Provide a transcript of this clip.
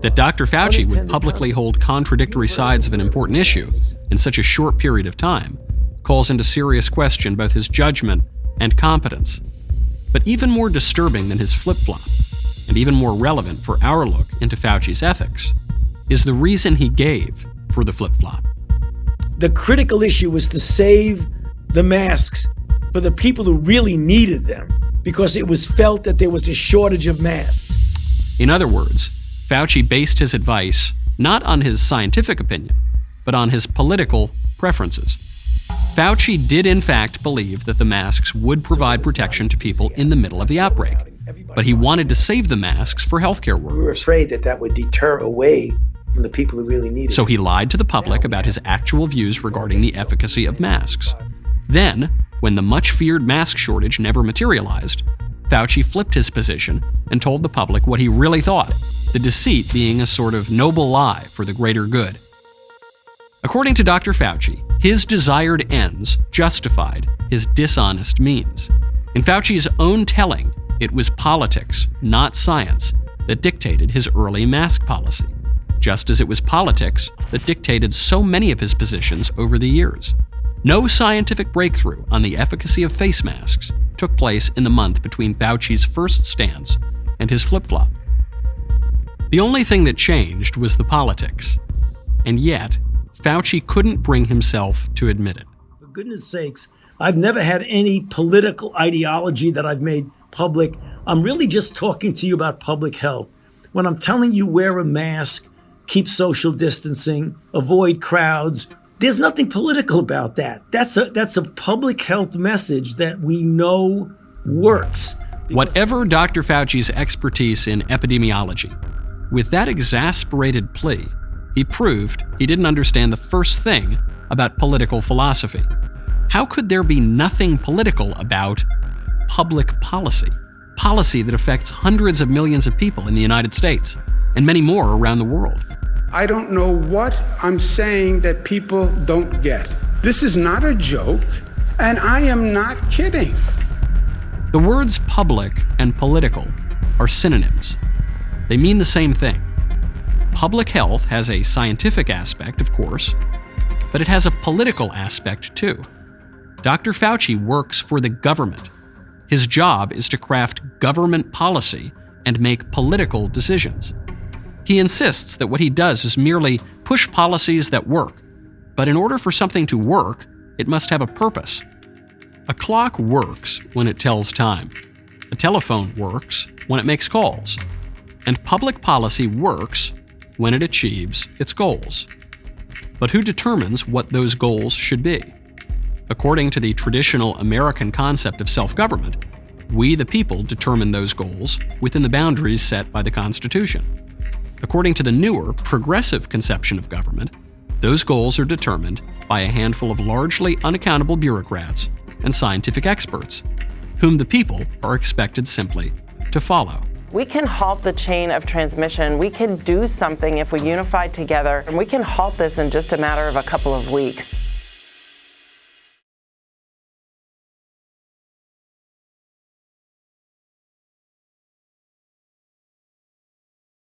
That Dr. Fauci would publicly hold contradictory sides of an important issue in such a short period of time calls into serious question both his judgment and competence. But even more disturbing than his flip-flop, and even more relevant for our look into Fauci's ethics, is the reason he gave for the flip-flop. The critical issue was to save the masks for the people who really needed them, because it was felt that there was a shortage of masks. In other words, Fauci based his advice not on his scientific opinion, but on his political preferences. Fauci did in fact believe that the masks would provide protection to people in the middle of the outbreak, but he wanted to save the masks for healthcare workers. We were afraid that that would deter away from the people who really needed it. So he lied to the public about his actual views regarding the efficacy of masks. Then, when the much-feared mask shortage never materialized, Fauci flipped his position and told the public what he really thought, the deceit being a sort of noble lie for the greater good. According to Dr. Fauci, his desired ends justified his dishonest means. In Fauci's own telling, it was politics, not science, that dictated his early mask policy, just as it was politics that dictated so many of his positions over the years. No scientific breakthrough on the efficacy of face masks took place in the month between Fauci's first stance and his flip-flop. The only thing that changed was the politics, and yet Fauci couldn't bring himself to admit it. For goodness sakes, I've never had any political ideology that I've made public. I'm really just talking to you about public health. When I'm telling you wear a mask, keep social distancing, avoid crowds, there's nothing political about that. That's a public health message that we know works. Whatever Dr. Fauci's expertise in epidemiology, with that exasperated plea, he proved he didn't understand the first thing about political philosophy. How could there be nothing political about public policy? Policy that affects hundreds of millions of people in the United States and many more around the world. I don't know what I'm saying that people don't get. This is not a joke, and I am not kidding. The words public and political are synonyms. They mean the same thing. Public health has a scientific aspect, of course, but it has a political aspect too. Dr. Fauci works for the government. His job is to craft government policy and make political decisions. He insists that what he does is merely push policies that work, but in order for something to work, it must have a purpose. A clock works when it tells time. A telephone works when it makes calls. And public policy works when it achieves its goals. But who determines what those goals should be? According to the traditional American concept of self-government, we the people determine those goals within the boundaries set by the Constitution. According to the newer, progressive conception of government, those goals are determined by a handful of largely unaccountable bureaucrats and scientific experts, whom the people are expected simply to follow. We can halt the chain of transmission. We can do something if we unify together, and we can halt this in just a matter of a couple of weeks.